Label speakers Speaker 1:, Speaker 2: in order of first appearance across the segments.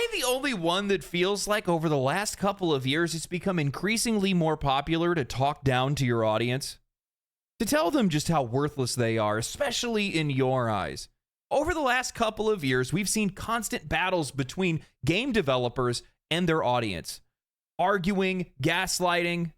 Speaker 1: I the only one that feels like over the last couple of years it's become increasingly more popular to talk down to your audience? To tell them just how worthless they are, especially in your eyes. Over the last couple of years, we've seen constant battles between game developers and their audience. Arguing, gaslighting,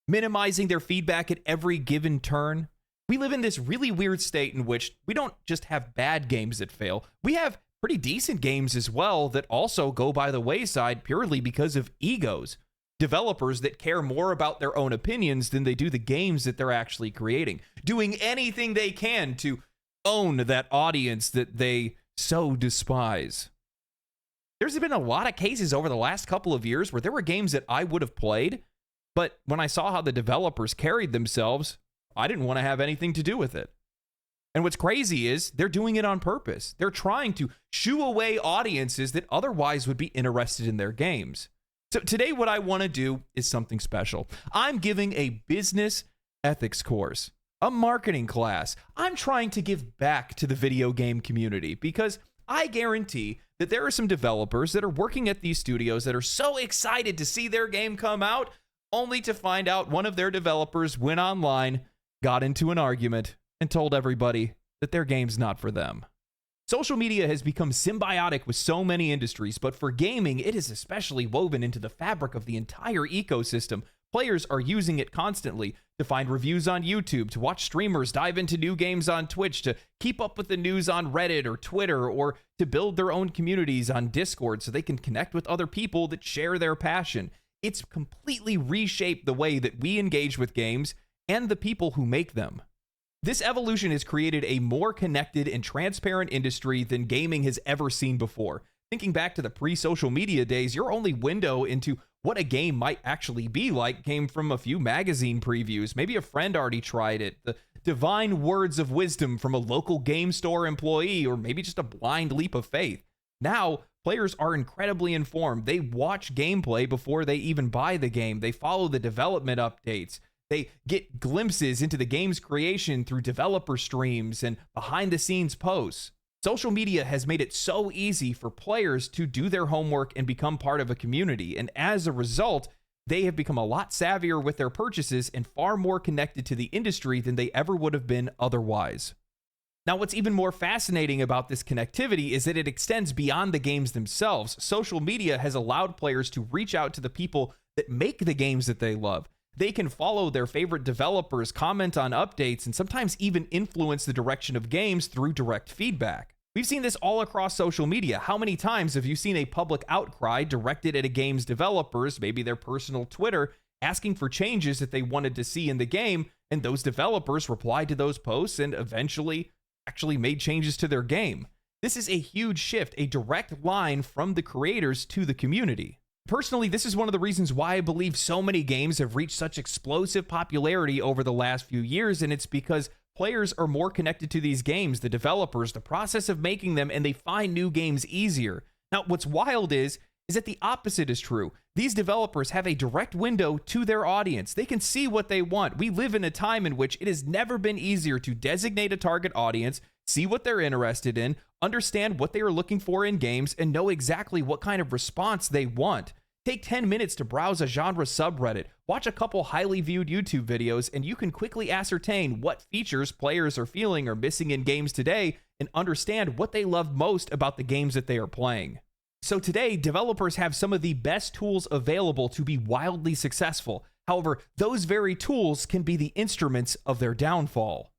Speaker 1: minimizing their feedback at every given turn. We live in this really weird state in which we don't just have bad games that fail. We have pretty decent games as well that also go by the wayside purely because of egos. Developers that care more about their own opinions than they do the games that they're actually creating. Doing anything they can to own that audience that they so despise. There's been a lot of cases over the last couple of years where there were games that I would have played, but when I saw how the developers carried themselves, I didn't want to have anything to do with it. And what's crazy is they're doing it on purpose. They're trying to shoo away audiences that otherwise would be interested in their games. So today what I want to do is something special. I'm giving a business ethics course, a marketing class. I'm trying to give back to the video game community because I guarantee that there are some developers that are working at these studios that are so excited to see their game come out, only to find out one of their developers went online, got into an argument, and told everybody that their game's not for them. Social media has become symbiotic with so many industries, but for gaming, it is especially woven into the fabric of the entire ecosystem. Players are using it constantly to find reviews on YouTube, to watch streamers dive into new games on Twitch, to keep up with the news on Reddit or Twitter, or to build their own communities on Discord so they can connect with other people that share their passion. It's completely reshaped the way that we engage with games and the people who make them. This evolution has created a more connected and transparent industry than gaming has ever seen before. Thinking back to the pre-social media days, your only window into what a game might actually be like came from a few magazine previews. Maybe a friend already tried it, the divine words of wisdom from a local game store employee, or maybe just a blind leap of faith. Now, players are incredibly informed. They watch gameplay before they even buy the game. They follow the development updates. They get glimpses into the game's creation through developer streams and behind-the-scenes posts. Social media has made it so easy for players to do their homework and become part of a community, and as a result, they have become a lot savvier with their purchases and far more connected to the industry than they ever would have been otherwise. Now, what's even more fascinating about this connectivity is that it extends beyond the games themselves. Social media has allowed players to reach out to the people that make the games that they love. They can follow their favorite developers, comment on updates, and sometimes even influence the direction of games through direct feedback. We've seen this all across social media. How many times have you seen a public outcry directed at a game's developers, maybe their personal Twitter, asking for changes that they wanted to see in the game, and those developers replied to those posts and eventually actually made changes to their game? This is a huge shift, a direct line from the creators to the community. Personally, this is one of the reasons why I believe so many games have reached such explosive popularity over the last few years, and it's because players are more connected to these games, the developers, the process of making them, and they find new games easier. Now, what's wild is that the opposite is true. These developers have a direct window to their audience. They can see what they want. We live in a time in which it has never been easier to designate a target audience, see what they're interested in, understand what they are looking for in games, and know exactly what kind of response they want. Take 10 minutes to browse a genre subreddit, watch a couple highly viewed YouTube videos, and you can quickly ascertain what features players are feeling or missing in games today and understand what they love most about the games that they are playing. So today, developers have some of the best tools available to be wildly successful. However, those very tools can be the instruments of their downfall.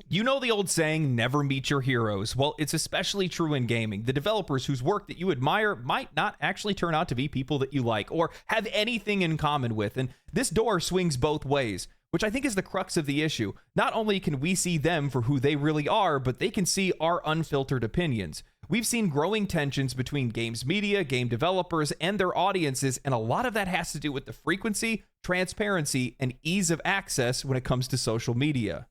Speaker 1: You know the old saying, never meet your heroes. Well, it's especially true in gaming. The developers whose work that you admire might not actually turn out to be people that you like or have anything in common with. And this door swings both ways, which I think is the crux of the issue. Not only can we see them for who they really are, but they can see our unfiltered opinions. We've seen growing tensions between games media, game developers, and their audiences, and a lot of that has to do with the frequency, transparency, and ease of access when it comes to social media.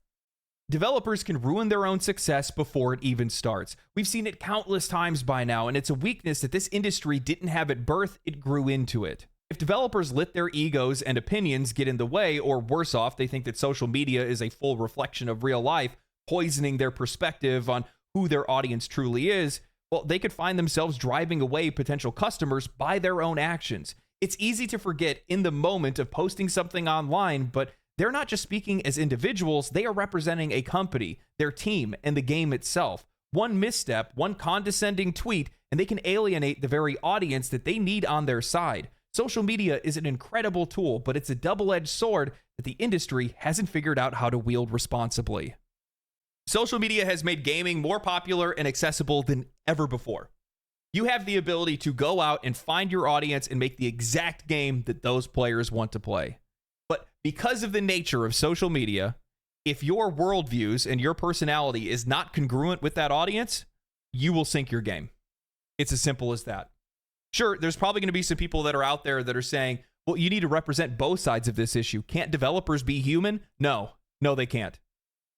Speaker 1: Developers can ruin their own success before it even starts. We've seen it countless times by now, and it's a weakness that this industry didn't have at birth, it grew into it. If developers let their egos and opinions get in the way, or worse off, they think that social media is a full reflection of real life, poisoning their perspective on who their audience truly is, well, they could find themselves driving away potential customers by their own actions. It's easy to forget in the moment of posting something online, but they're not just speaking as individuals, they are representing a company, their team, and the game itself. One misstep, one condescending tweet, and they can alienate the very audience that they need on their side. Social media is an incredible tool, but it's a double-edged sword that the industry hasn't figured out how to wield responsibly. Social media has made gaming more popular and accessible than ever before. You have the ability to go out and find your audience and make the exact game that those players want to play. But because of the nature of social media, if your worldviews and your personality is not congruent with that audience, you will sink your game. It's as simple as that. Sure, there's probably going to be some people that are out there that are saying, well, you need to represent both sides of this issue. Can't developers be human? No, they can't.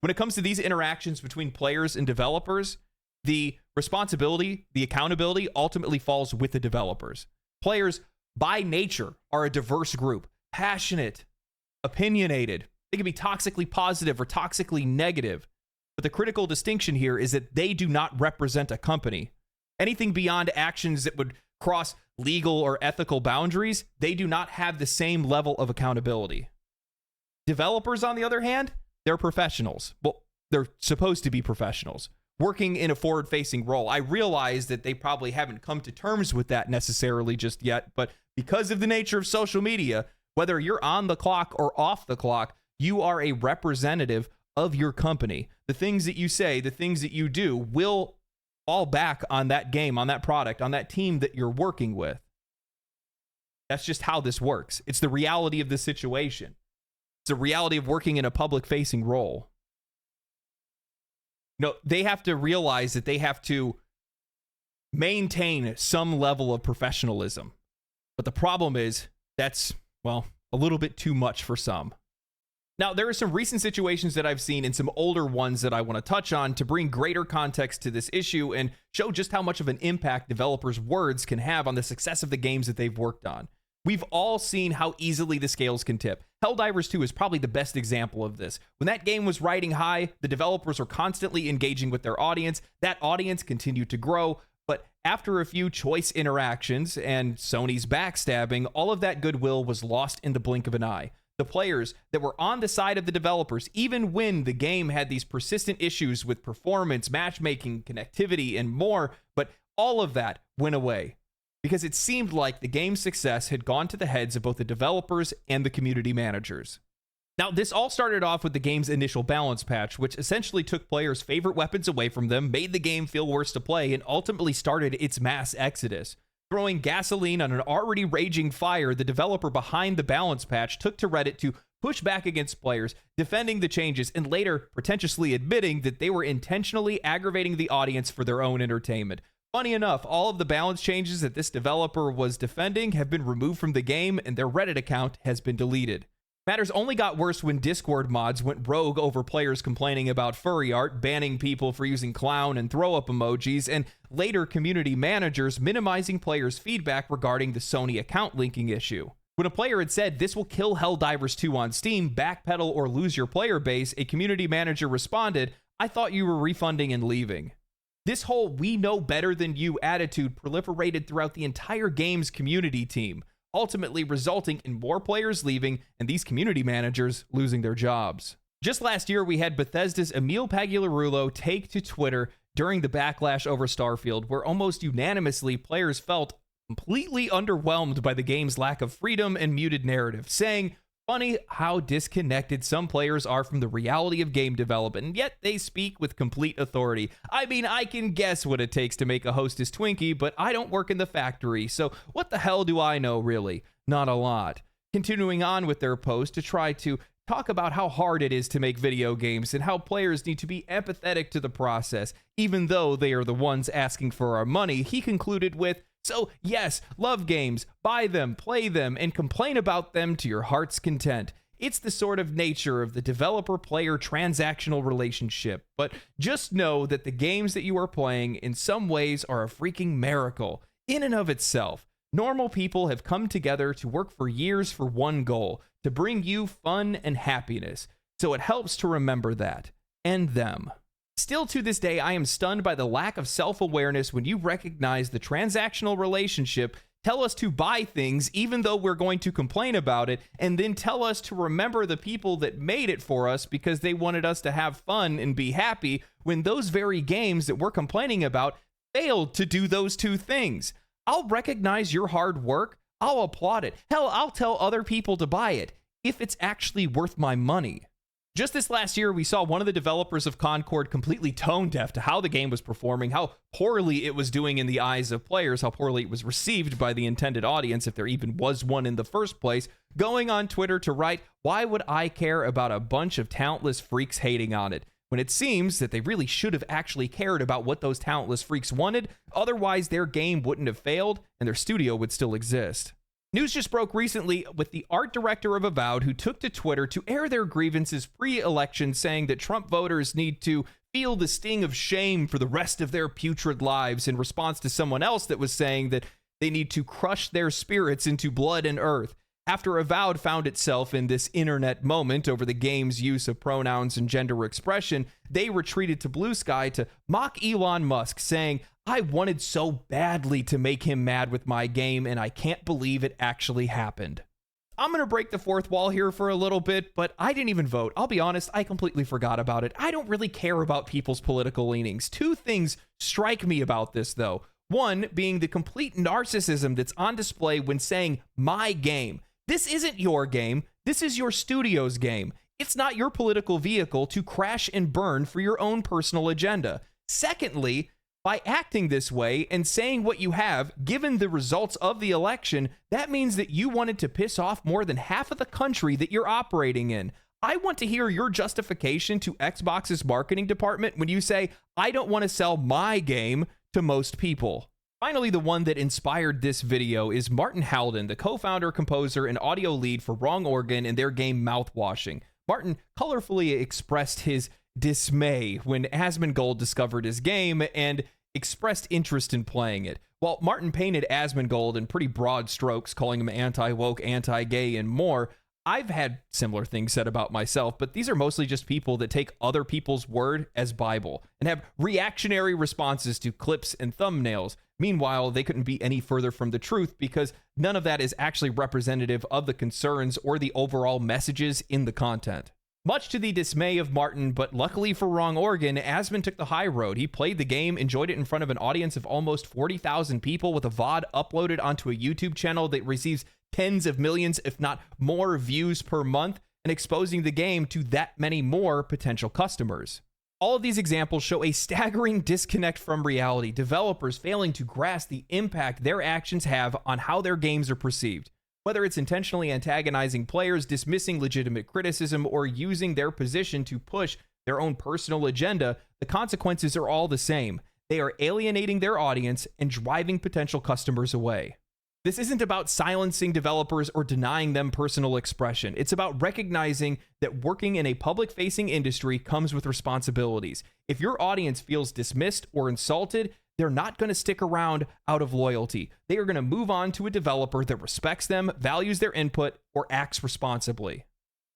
Speaker 1: When it comes to these interactions between players and developers, the responsibility, the accountability ultimately falls with the developers. Players, by nature, are a diverse group, passionate, opinionated. They can be toxically positive or toxically negative. But the critical distinction here is that they do not represent a company. Anything beyond actions that would cross legal or ethical boundaries, they do not have the same level of accountability. Developers, on the other hand, they're professionals. Well, they're supposed to be professionals, working in a forward-facing role. I realize that they probably haven't come to terms with that necessarily just yet, but because of the nature of social media, whether you're on the clock or off the clock, you are a representative of your company. The things that you say, the things that you do will fall back on that game, on that product, on that team that you're working with. That's just how this works. It's the reality of the situation. It's the reality of working in a public-facing role. No, they have to realize that they have to maintain some level of professionalism. But the problem is that's, well, a little bit too much for some. Now, there are some recent situations that I've seen and some older ones that I want to touch on to bring greater context to this issue and show just how much of an impact developers' words can have on the success of the games that they've worked on. We've all seen how easily the scales can tip. Helldivers 2 is probably the best example of this. When that game was riding high, the developers were constantly engaging with their audience. That audience continued to grow, but after a few choice interactions and Sony's backstabbing, all of that goodwill was lost in the blink of an eye. The players that were on the side of the developers, even when the game had these persistent issues with performance, matchmaking, connectivity, and more, but all of that went away because it seemed like the game's success had gone to the heads of both the developers and the community managers. Now, this all started off with the game's initial balance patch, which essentially took players' favorite weapons away from them, made the game feel worse to play, and ultimately started its mass exodus. Throwing gasoline on an already raging fire, the developer behind the balance patch took to Reddit to push back against players, defending the changes, and later pretentiously admitting that they were intentionally aggravating the audience for their own entertainment. Funny enough, all of the balance changes that this developer was defending have been removed from the game, and their Reddit account has been deleted. Matters only got worse when Discord mods went rogue over players complaining about furry art, banning people for using clown and throw-up emojis, and later community managers minimizing players' feedback regarding the Sony account linking issue. When a player had said, "This will kill Helldivers 2 on Steam, backpedal or lose your player base," a community manager responded, "I thought you were refunding and leaving." This whole "we know better than you" attitude proliferated throughout the entire game's community team, ultimately resulting in more players leaving and these community managers losing their jobs. Just last year, we had Bethesda's Emil Pagliarulo take to Twitter during the backlash over Starfield, where almost unanimously players felt completely underwhelmed by the game's lack of freedom and muted narrative, saying, "Funny how disconnected some players are from the reality of game development, and yet they speak with complete authority. I mean, I can guess what it takes to make a Hostess Twinkie, but I don't work in the factory, so what the hell do I know, really? Not a lot." Continuing on with their post to try to talk about how hard it is to make video games and how players need to be empathetic to the process, even though they are the ones asking for our money, he concluded with, "So yes, love games, buy them, play them, and complain about them to your heart's content. It's the sort of nature of the developer-player transactional relationship, but just know that the games that you are playing in some ways are a freaking miracle in and of itself. Normal people have come together to work for years for one goal, to bring you fun and happiness, so it helps to remember that, and them." Still to this day, I am stunned by the lack of self-awareness when you recognize the transactional relationship, tell us to buy things even though we're going to complain about it, and then tell us to remember the people that made it for us because they wanted us to have fun and be happy, when those very games that we're complaining about failed to do those two things. I'll recognize your hard work. I'll applaud it. Hell, I'll tell other people to buy it if it's actually worth my money. Just this last year, we saw one of the developers of Concord completely tone deaf to how the game was performing, how poorly it was doing in the eyes of players, how poorly it was received by the intended audience, if there even was one in the first place, going on Twitter to write, "Why would I care about a bunch of talentless freaks hating on it?" When it seems that they really should have actually cared about what those talentless freaks wanted, otherwise their game wouldn't have failed and their studio would still exist. News just broke recently with the art director of Avowed who took to Twitter to air their grievances pre-election, saying that Trump voters need to feel the sting of shame for the rest of their putrid lives, in response to someone else that was saying that they need to crush their spirits into blood and earth. After Avowed found itself in this internet moment over the game's use of pronouns and gender expression, they retreated to Blue Sky to mock Elon Musk, saying, "I wanted so badly to make him mad with my game, and I can't believe it actually happened." I'm going to break the fourth wall here for a little bit, but I didn't even vote. I'll be honest, I completely forgot about it. I don't really care about people's political leanings. Two things strike me about this, though. One being the complete narcissism that's on display when saying, "my game." This isn't your game. This is your studio's game. It's not your political vehicle to crash and burn for your own personal agenda. Secondly, by acting this way and saying what you have, given the results of the election, that means that you wanted to piss off more than half of the country that you're operating in. I want to hear your justification to Xbox's marketing department when you say, "I don't want to sell my game to most people." Finally, the one that inspired this video is Martin Halden, the co-founder, composer, and audio lead for Wrong Organ and their game Mouthwashing. Martin colorfully expressed his dismay when Asmongold discovered his game and expressed interest in playing it. While Martin painted Asmongold in pretty broad strokes, calling him anti-woke, anti-gay, and more, I've had similar things said about myself, but these are mostly just people that take other people's word as Bible and have reactionary responses to clips and thumbnails. Meanwhile, they couldn't be any further from the truth because none of that is actually representative of the concerns or the overall messages in the content. Much to the dismay of Martin, but luckily for Wrong Organ, Asmon took the high road. He played the game, enjoyed it in front of an audience of almost 40,000 people with a VOD uploaded onto a YouTube channel that receives tens of millions, if not more, views per month, and exposing the game to that many more potential customers. All of these examples show a staggering disconnect from reality, developers failing to grasp the impact their actions have on how their games are perceived. Whether it's intentionally antagonizing players, dismissing legitimate criticism, or using their position to push their own personal agenda, the consequences are all the same. They are alienating their audience and driving potential customers away. This isn't about silencing developers or denying them personal expression. It's about recognizing that working in a public-facing industry comes with responsibilities. If your audience feels dismissed or insulted, they're not going to stick around out of loyalty. They are going to move on to a developer that respects them, values their input, or acts responsibly.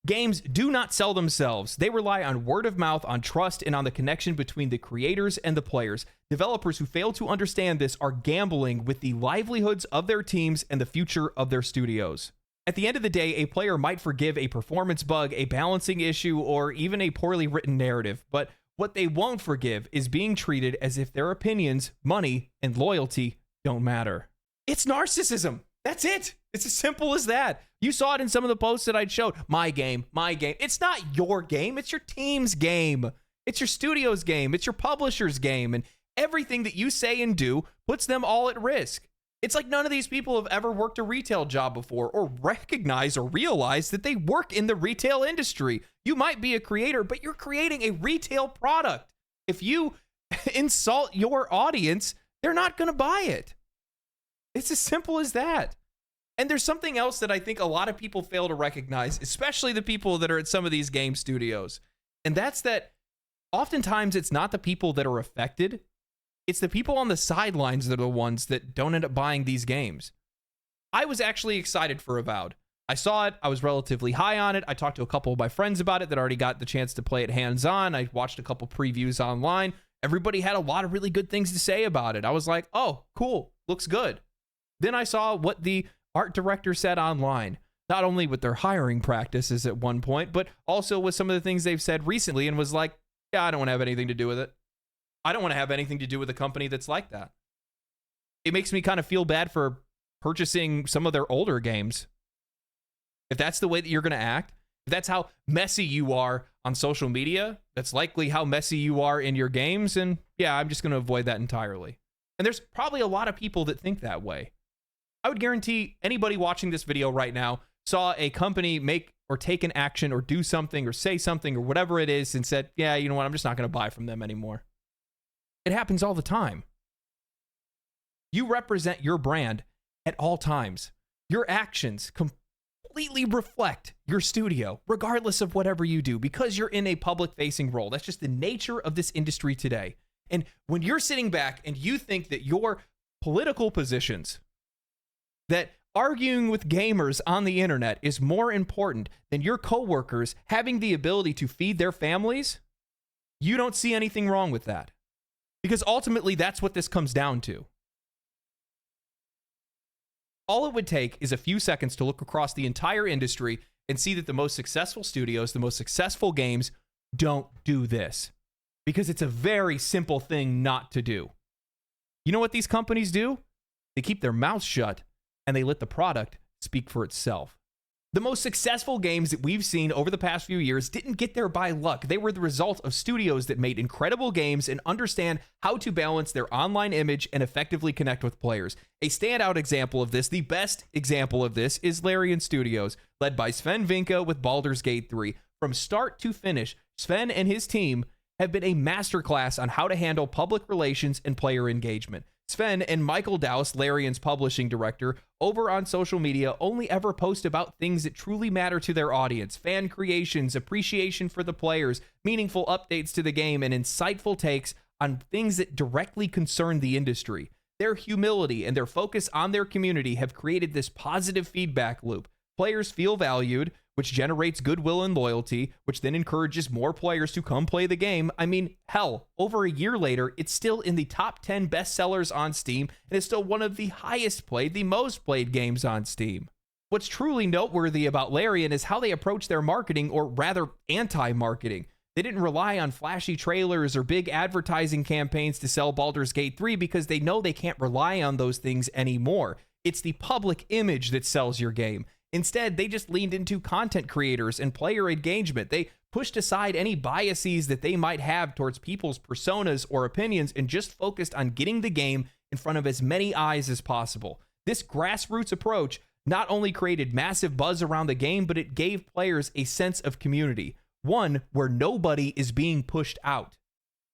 Speaker 1: Games do not sell themselves. They rely on word of mouth, on trust, and on the connection between the creators and the players. Developers who fail to understand this are gambling with the livelihoods of their teams and the future of their studios. At the end of the day, a player might forgive a performance bug, a balancing issue, or even a poorly written narrative, but what they won't forgive is being treated as if their opinions, money, and loyalty don't matter. It's narcissism. That's it. It's as simple as that. You saw it in some of the posts that I'd showed. My game, my game. It's not your game. It's your team's game. It's your studio's game. It's your publisher's game. And everything that you say and do puts them all at risk. It's like none of these people have ever worked a retail job before or recognize or realize that they work in the retail industry. You might be a creator, but you're creating a retail product. If you insult your audience, they're not going to buy it. It's as simple as that. And there's something else that I think a lot of people fail to recognize, especially the people that are at some of these game studios. And that's that oftentimes it's not the people that are affected. It's the people on the sidelines that are the ones that don't end up buying these games. I was actually excited for Avowed. I saw it. I was relatively high on it. I talked to a couple of my friends about it that already got the chance to play it hands-on. I watched a couple previews online. Everybody had a lot of really good things to say about it. I was like, oh, cool. Looks good. Then I saw what the art director said online, not only with their hiring practices at one point, but also with some of the things they've said recently, and was like, yeah, I don't want to have anything to do with it. I don't want to have anything to do with a company that's like that. It makes me kind of feel bad for purchasing some of their older games. If that's the way that you're going to act, if that's how messy you are on social media, that's likely how messy you are in your games, and yeah, I'm just going to avoid that entirely. And there's probably a lot of people that think that way. I would guarantee anybody watching this video right now saw a company make or take an action or do something or say something or whatever it is and said, yeah, you know what, I'm just not going to buy from them anymore. It happens all the time. You represent your brand at all times. Your actions completely reflect your studio, regardless of whatever you do, because you're in a public-facing role. That's just the nature of this industry today. And when you're sitting back and you think that your political positions, that arguing with gamers on the internet is more important than your coworkers having the ability to feed their families, you don't see anything wrong with that. Because ultimately, that's what this comes down to. All it would take is a few seconds to look across the entire industry and see that the most successful studios, the most successful games, don't do this. Because it's a very simple thing not to do. You know what these companies do? They keep their mouths shut and they let the product speak for itself. The most successful games that we've seen over the past few years didn't get there by luck. They were the result of studios that made incredible games and understand how to balance their online image and effectively connect with players. A standout example of this, the best example of this, is Larion Studios, led by Sven Vinca with Baldur's Gate 3. From start to finish, Sven and his team have been a masterclass on how to handle public relations and player engagement. Sven and Michael Dowse, Larion's publishing director, over on social media only ever post about things that truly matter to their audience, fan creations, appreciation for the players, meaningful updates to the game, and insightful takes on things that directly concern the industry. Their humility and their focus on their community have created this positive feedback loop. Players feel valued, which generates goodwill and loyalty, which then encourages more players to come play the game. I mean, hell, over a year later, it's still in the top 10 bestsellers on Steam, and it's still one of the highest played, the most played games on Steam. What's truly noteworthy about Larion is how they approach their marketing, or rather, anti-marketing. They didn't rely on flashy trailers or big advertising campaigns to sell Baldur's Gate 3 because they know they can't rely on those things anymore. It's the public image that sells your game. Instead, they just leaned into content creators and player engagement. They pushed aside any biases that they might have towards people's personas or opinions and just focused on getting the game in front of as many eyes as possible. This grassroots approach not only created massive buzz around the game, but it gave players a sense of community, one where nobody is being pushed out.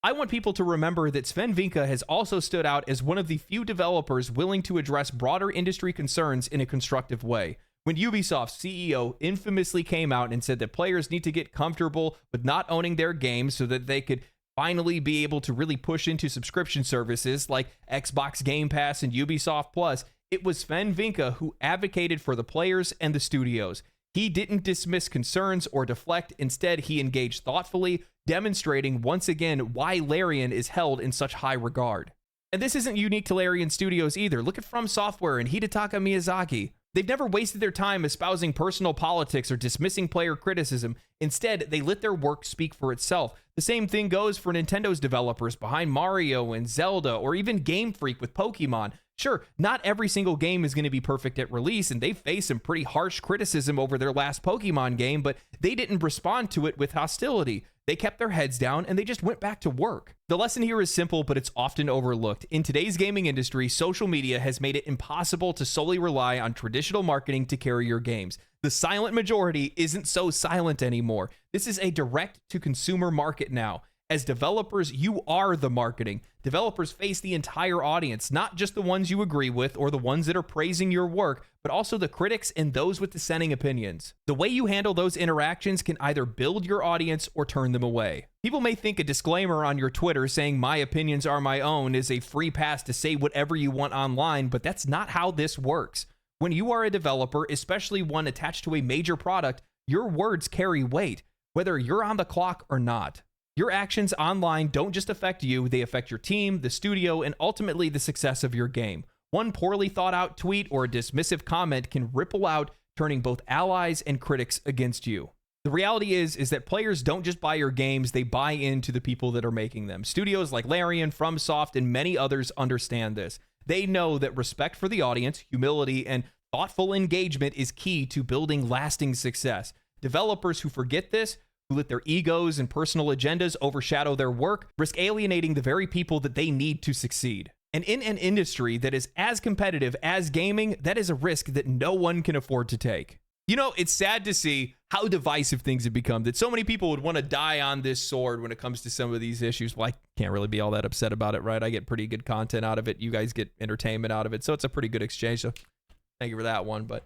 Speaker 1: I want people to remember that Sven Vinca has also stood out as one of the few developers willing to address broader industry concerns in a constructive way. When Ubisoft's CEO infamously came out and said that players need to get comfortable with not owning their games so that they could finally be able to really push into subscription services like Xbox Game Pass and Ubisoft Plus, it was Sven Vinca who advocated for the players and the studios. He didn't dismiss concerns or deflect. Instead, he engaged thoughtfully, demonstrating once again why Larion is held in such high regard. And this isn't unique to Larion Studios either. Look at From Software and Hidetaka Miyazaki. They've never wasted their time espousing personal politics or dismissing player criticism. Instead, they let their work speak for itself. The same thing goes for Nintendo's developers behind Mario and Zelda, or even Game Freak with Pokemon. Sure, not every single game is going to be perfect at release, and they faced some pretty harsh criticism over their last Pokemon game, but they didn't respond to it with hostility. They kept their heads down and they just went back to work. The lesson here is simple, but it's often overlooked. In today's gaming industry, social media has made it impossible to solely rely on traditional marketing to carry your games. The silent majority isn't so silent anymore. This is a direct-to-consumer market now. As developers, you are the marketing. Developers face the entire audience, not just the ones you agree with or the ones that are praising your work, but also the critics and those with dissenting opinions. The way you handle those interactions can either build your audience or turn them away. People may think a disclaimer on your Twitter saying my opinions are my own is a free pass to say whatever you want online, but that's not how this works. When you are a developer, especially one attached to a major product, your words carry weight, whether you're on the clock or not. Your actions online don't just affect you, they affect your team, the studio, and ultimately the success of your game. One poorly thought out tweet or a dismissive comment can ripple out, turning both allies and critics against you. The reality is that players don't just buy your games, they buy into the people that are making them. Studios like Larion, FromSoft, and many others understand this. They know that respect for the audience, humility, and thoughtful engagement is key to building lasting success. Developers who forget this, who let their egos and personal agendas overshadow their work, risk alienating the very people that they need to succeed. And in an industry that is as competitive as gaming, that is a risk that no one can afford to take. You know, it's sad to see how divisive things have become, that so many people would want to die on this sword when it comes to some of these issues. Well, I can't really be all that upset about it, right? I get pretty good content out of it. You guys get entertainment out of it. So it's a pretty good exchange. So thank you for that one. But,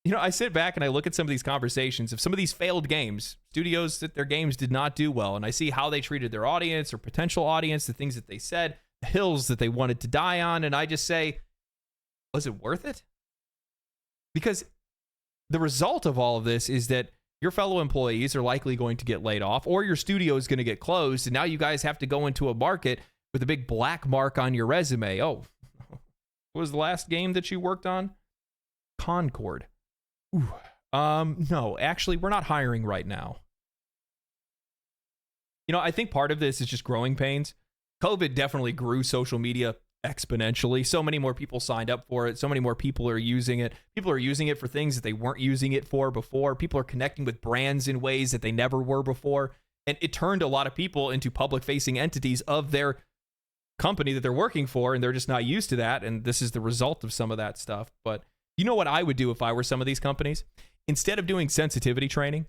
Speaker 1: you know, I sit back and I look at some of these conversations of some of these failed games, studios that their games did not do well. And I see how they treated their audience or potential audience, the things that they said, the hills that they wanted to die on. And I just say, was it worth it? Because the result of all of this is that your fellow employees are likely going to get laid off, or your studio is going to get closed, and now you guys have to go into a market with a big black mark on your resume. Oh, what was the last game that you worked on? Concord. Ooh. No, actually, we're not hiring right now. You know, I think part of this is just growing pains. COVID definitely grew social media exponentially. So many more people signed up for it. So many more people are using it. People are using it for things that they weren't using it for before. People are connecting with brands in ways that they never were before. And it turned a lot of people into public-facing entities of their company that they're working for, and they're just not used to that. And this is the result of some of that stuff. But you know what I would do if I were some of these companies? Instead of doing sensitivity training,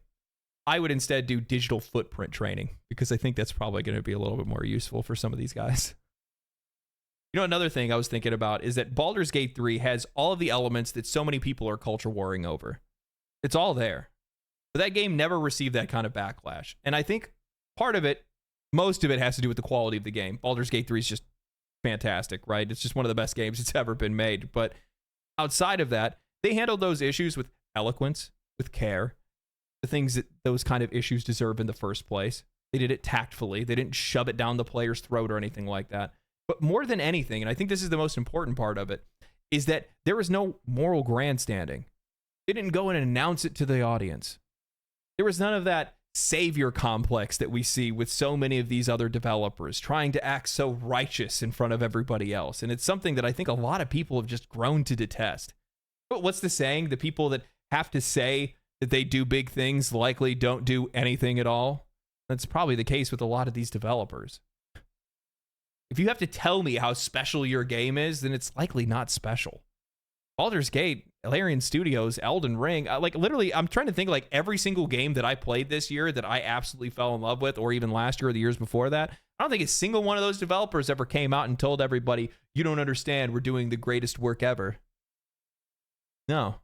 Speaker 1: I would instead do digital footprint training, because I think that's probably going to be a little bit more useful for some of these guys. You know, another thing I was thinking about is that Baldur's Gate 3 has all of the elements that so many people are culture warring over. It's all there. But that game never received that kind of backlash. And I think part of it, most of it, has to do with the quality of the game. Baldur's Gate 3 is just fantastic, right? It's just one of the best games that's ever been made. But outside of that, they handled those issues with eloquence, with care, the things that those kind of issues deserve in the first place. They did it tactfully. They didn't shove it down the player's throat or anything like that. But more than anything, and I think this is the most important part of it, is that there was no moral grandstanding. They didn't go and announce it to the audience. There was none of that savior complex that we see with so many of these other developers trying to act so righteous in front of everybody else. And it's something that I think a lot of people have just grown to detest. But what's the saying? The people that have to say that they do big things likely don't do anything at all. That's probably the case with a lot of these developers. If you have to tell me how special your game is, then it's likely not special. Baldur's Gate, Larion Studios, Elden Ring, like literally, I'm trying to think like every single game that I played this year that I absolutely fell in love with, or even last year or the years before that. I don't think a single one of those developers ever came out and told everybody, you don't understand, we're doing the greatest work ever. No.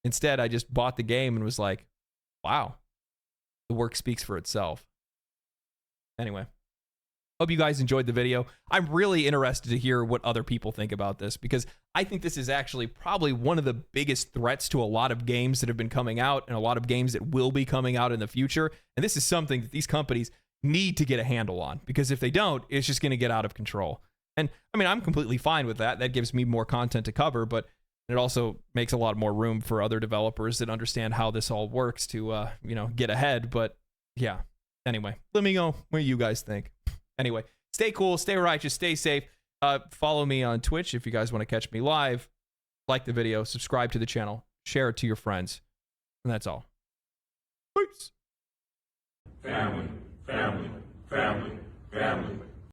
Speaker 1: Instead, I just bought the game and was like, wow, the work speaks for itself. Anyway. Hope you guys enjoyed the video. I'm really interested to hear what other people think about this, because I think this is actually probably one of the biggest threats to a lot of games that have been coming out and a lot of games that will be coming out in the future. And this is something that these companies need to get a handle on, because if they don't, it's just going to get out of control. And I mean, I'm completely fine with that. That gives me more content to cover, but it also makes a lot more room for other developers that understand how this all works to, get ahead. But yeah, anyway, let me know what you guys think. Anyway, stay cool, stay righteous, stay safe. Follow me on Twitch if you guys want to catch me live. Like the video, subscribe to the channel, share it to your friends. And that's all. Peace.
Speaker 2: Family.